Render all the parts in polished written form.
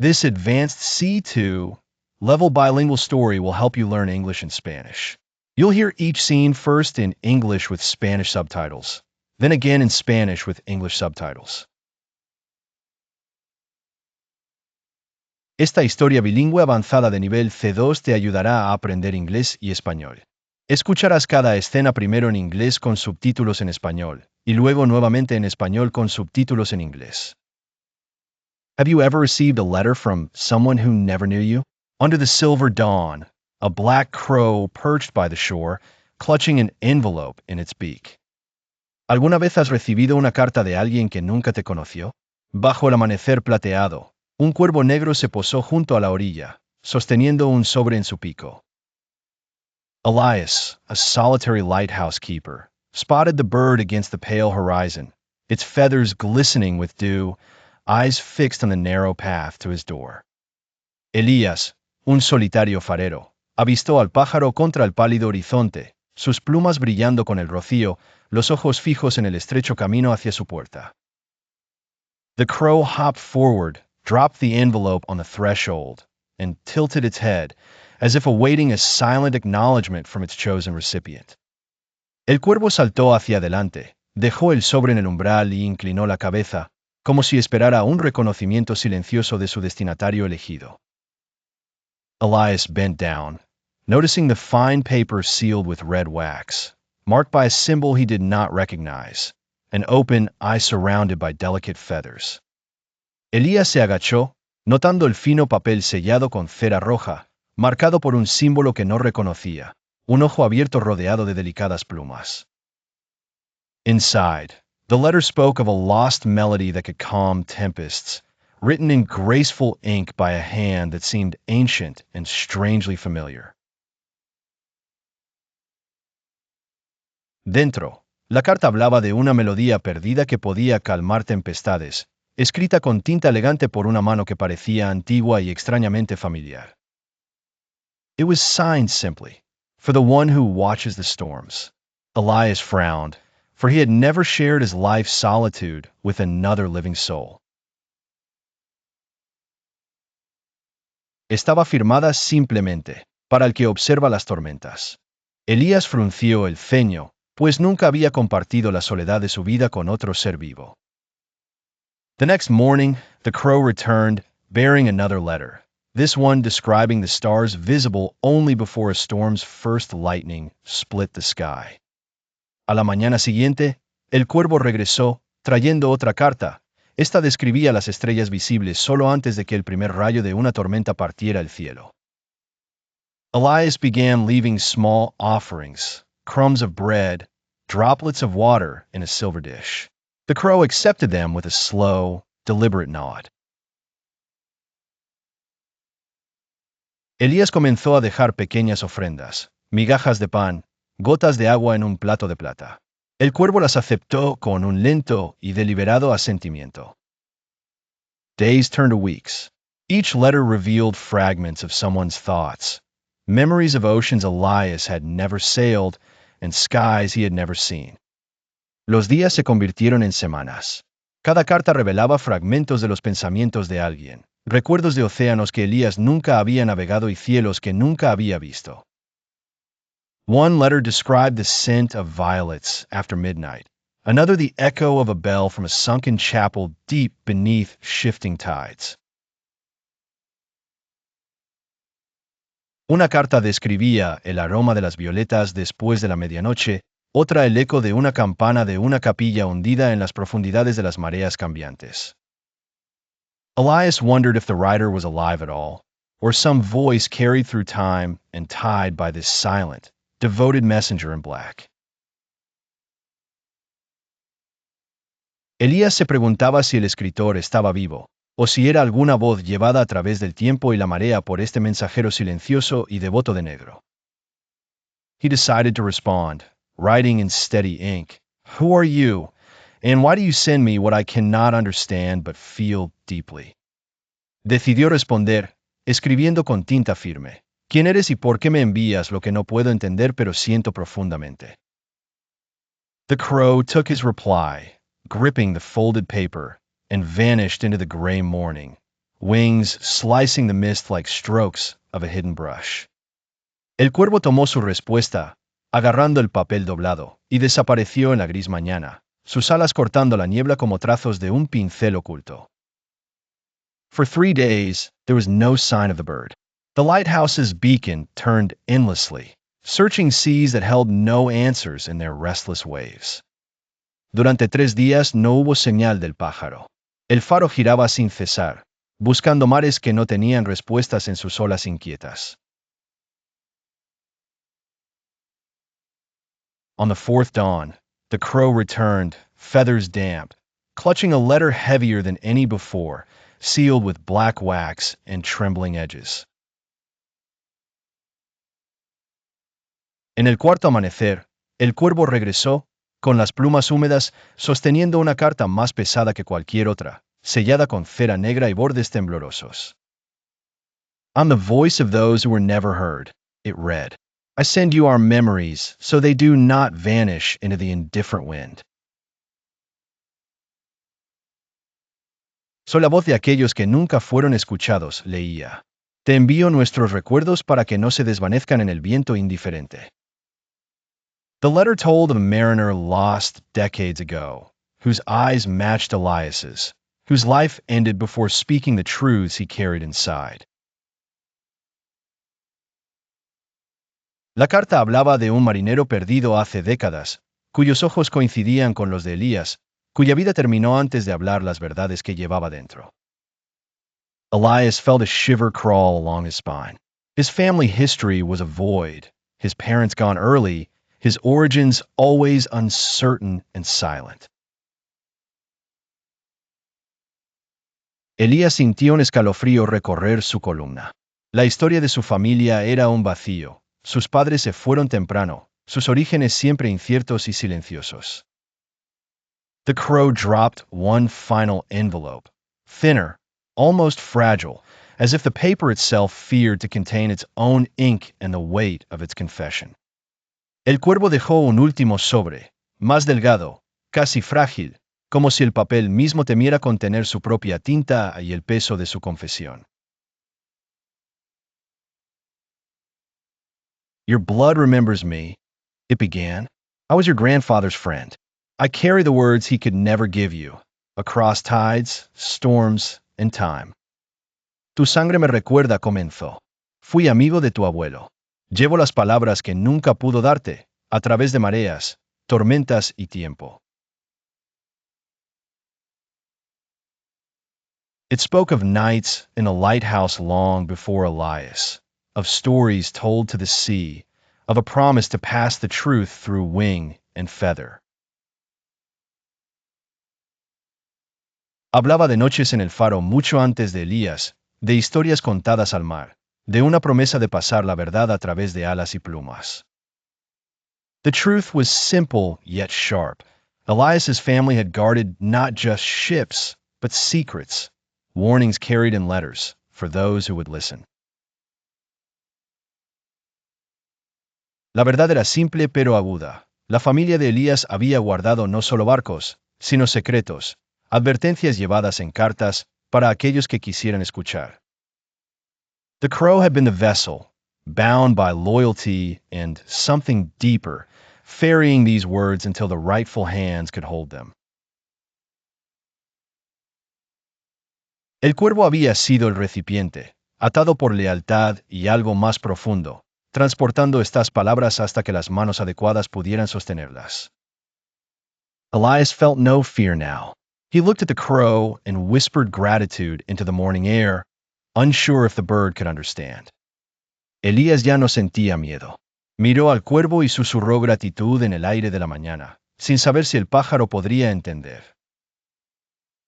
This advanced C2 level bilingual story will help you learn English and Spanish. You'll hear each scene first in English with Spanish subtitles, then again in Spanish with English subtitles. Esta historia bilingüe avanzada de nivel C2 te ayudará a aprender inglés y español. Escucharás cada escena primero en inglés con subtítulos en español, y luego nuevamente en español con subtítulos en inglés. Have you ever received a letter from someone who never knew you? Under the silver dawn, a black crow perched by the shore, clutching an envelope in its beak. ¿Alguna vez has recibido una carta de alguien que nunca te conoció? Bajo el amanecer plateado, un cuervo negro se posó junto a la orilla, sosteniendo un sobre en su pico. Elias, a solitary lighthouse keeper, spotted the bird against the pale horizon, its feathers glistening with dew, eyes fixed on the narrow path to his door. Elías, un solitario farero, avistó al pájaro contra el pálido horizonte, sus plumas brillando con el rocío, los ojos fijos en el estrecho camino hacia su puerta. The crow hopped forward, dropped the envelope on the threshold, and tilted its head, as if awaiting a silent acknowledgement from its chosen recipient. El cuervo saltó hacia adelante, dejó el sobre en el umbral y inclinó la cabeza, como si esperara un reconocimiento silencioso de su destinatario elegido. Elias bent down, noticing the fine paper sealed with red wax, marked by a symbol he did not recognize, an open eye surrounded by delicate feathers. Elías se agachó, notando el fino papel sellado con cera roja, marcado por un símbolo que no reconocía, un ojo abierto rodeado de delicadas plumas. Inside, the letter spoke of a lost melody that could calm tempests, written in graceful ink by a hand that seemed ancient and strangely familiar. Dentro, la carta hablaba de una melodía perdida que podía calmar tempestades, escrita con tinta elegante por una mano que parecía antigua y extrañamente familiar. It was signed simply, "For the one who watches the storms." Elias frowned, for he had never shared his life's solitude with another living soul. Estaba firmada simplemente, para el que observa las tormentas. Elías frunció el ceño, pues nunca había compartido la soledad de su vida con otro ser vivo. The next morning, the crow returned, bearing another letter, this one describing the stars visible only before a storm's first lightning split the sky. A la mañana siguiente, el cuervo regresó, trayendo otra carta. Esta describía las estrellas visibles solo antes de que el primer rayo de una tormenta partiera el cielo. Elias began leaving small offerings, crumbs of bread, droplets of water in a silver dish. The crow accepted them with a slow, deliberate nod. Elías comenzó a dejar pequeñas ofrendas, migajas de pan, gotas de agua en un plato de plata. El cuervo las aceptó con un lento y deliberado asentimiento. Days turned to weeks. Each letter revealed fragments of someone's thoughts, memories of oceans Elias had never sailed and skies he had never seen. Los días se convirtieron en semanas. Cada carta revelaba fragmentos de los pensamientos de alguien, recuerdos de océanos que Elías nunca había navegado y cielos que nunca había visto. One letter described the scent of violets after midnight, another the echo of a bell from a sunken chapel deep beneath shifting tides. Una carta describía el aroma de las violetas después de la medianoche, otra el eco de una campana de una capilla hundida en las profundidades de las mareas cambiantes. Elias wondered if the writer was alive at all, or some voice carried through time and tied by this silent, devoted messenger in black. Elías se preguntaba si el escritor estaba vivo, o si era alguna voz llevada a través del tiempo y la marea por este mensajero silencioso y devoto de negro. He decided to respond, writing in steady ink, "Who are you, and why do you send me what I cannot understand but feel deeply?" Decidió responder, escribiendo con tinta firme, "¿Quién eres y por qué me envías lo que no puedo entender pero siento profundamente?" The crow took his reply, gripping the folded paper, and vanished into the gray morning, wings slicing the mist like strokes of a hidden brush. El cuervo tomó su respuesta, agarrando el papel doblado, y desapareció en la gris mañana, sus alas cortando la niebla como trazos de un pincel oculto. For 3 days, there was no sign of the bird. The lighthouse's beacon turned endlessly, searching seas that held no answers in their restless waves. Durante 3 días no hubo señal del pájaro. El faro giraba sin cesar, buscando mares que no tenían respuestas en sus olas inquietas. On the 4th dawn, the crow returned, feathers damp, clutching a letter heavier than any before, sealed with black wax and trembling edges. En el cuarto amanecer, el cuervo regresó, con las plumas húmedas, sosteniendo una carta más pesada que cualquier otra, sellada con cera negra y bordes temblorosos. I'm the voice of those who were never heard, it read. I send you our memories, so they do not vanish into the indifferent wind. Soy la voz de aquellos que nunca fueron escuchados, leía. Te envío nuestros recuerdos para que no se desvanezcan en el viento indiferente. The letter told of a mariner lost decades ago, whose eyes matched Elias's, whose life ended before speaking the truths he carried inside. La carta hablaba de un marinero perdido hace décadas, cuyos ojos coincidían con los de Elías, cuya vida terminó antes de hablar las verdades que llevaba dentro. Elias felt a shiver crawl along his spine. His family history was a void, his parents gone early, his origins always uncertain and silent. Elías sintió un escalofrío recorrer su columna. La historia de su familia era un vacío. Sus padres se fueron temprano, sus orígenes siempre inciertos y silenciosos. The crow dropped one final envelope, thinner, almost fragile, as if the paper itself feared to contain its own ink and the weight of its confession. El cuervo dejó un último sobre, más delgado, casi frágil, como si el papel mismo temiera contener su propia tinta y el peso de su confesión. Your blood remembers me, it began. I was your grandfather's friend. I carry the words he could never give you, across tides, storms, and time. Tu sangre me recuerda, comenzó. Fui amigo de tu abuelo. Llevo las palabras que nunca pudo darte, a través de mareas, tormentas y tiempo. It spoke of nights in a lighthouse long before Elias, of stories told to the sea, of a promise to pass the truth through wing and feather. Hablaba de noches en el faro mucho antes de Elías, de historias contadas al mar, de una promesa de pasar la verdad a través de alas y plumas. The truth was simple yet sharp. Elias's family had guarded not just ships, but secrets, warnings carried in letters for those who would listen. La verdad era simple pero aguda. La familia de Elías había guardado no solo barcos, sino secretos, advertencias llevadas en cartas para aquellos que quisieran escuchar. The crow had been the vessel, bound by loyalty and something deeper, ferrying these words until the rightful hands could hold them. El cuervo había sido el recipiente, atado por lealtad y algo más profundo, transportando estas palabras hasta que las manos adecuadas pudieran sostenerlas. Elias felt no fear now. He looked at the crow and whispered gratitude into the morning air, unsure if the bird could understand. Elías ya no sentía miedo. Miró al cuervo y susurró gratitud en el aire de la mañana, sin saber si el pájaro podría entender.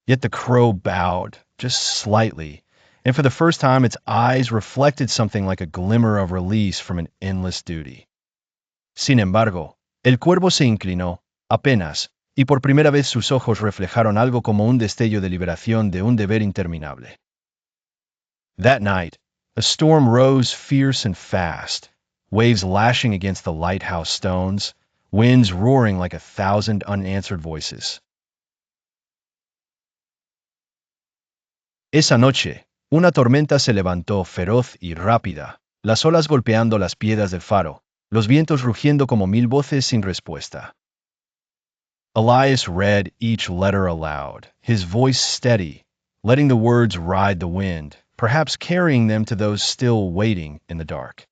Yet the crow bowed, just slightly, and for the first time its eyes reflected something like a glimmer of release from an endless duty. Sin embargo, el cuervo se inclinó, apenas, y por primera vez sus ojos reflejaron algo como un destello de liberación de un deber interminable. That night, a storm rose fierce and fast, waves lashing against the lighthouse stones, winds roaring like 1,000 unanswered voices. Esa noche, Una tormenta se levantó feroz y rápida, las olas golpeando las piedras del faro, los vientos rugiendo como mil voces sin respuesta. Elias read each letter aloud, his voice steady, letting the words ride the wind, perhaps carrying them to those still waiting in the dark.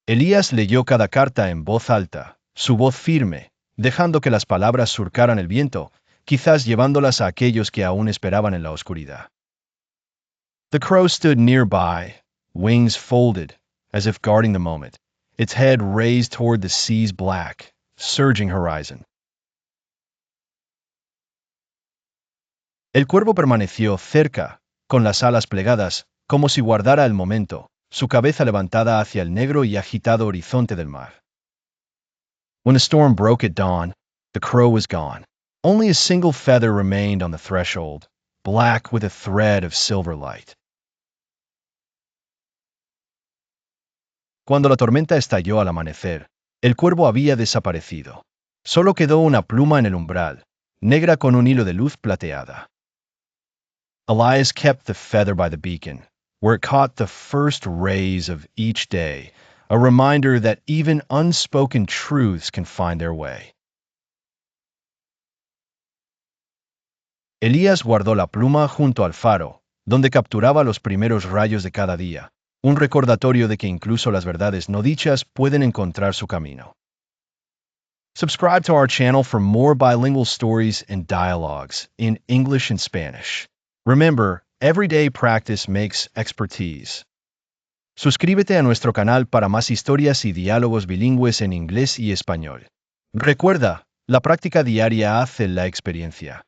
Elías leyó cada carta en voz alta, su voz firme, dejando que las palabras surcaran el viento, quizás llevándolas a aquellos que aún esperaban en la oscuridad. The crow stood nearby, wings folded, as if guarding the moment, its head raised toward the sea's black, surging horizon. El cuervo permaneció cerca, con las alas plegadas, como si guardara el momento, su cabeza levantada hacia el negro y agitado horizonte del mar. When the storm broke at dawn, the crow was gone. Only a single feather remained on the threshold, black with a thread of silver light. Cuando la tormenta estalló al amanecer, el cuervo había desaparecido. Solo quedó una pluma en el umbral, negra con un hilo de luz plateada. Elias kept the feather by the beacon, where it caught the first rays of each day, a reminder that even unspoken truths can find their way. Elías guardó la pluma junto al faro, donde capturaba los primeros rayos de cada día, un recordatorio de que incluso las verdades no dichas pueden encontrar su camino. Subscribe to our channel for more bilingual stories and dialogues in English and Spanish. Remember, everyday practice makes expertise. Suscríbete a nuestro canal para más historias y diálogos bilingües en inglés y español. Recuerda, la práctica diaria hace la experiencia.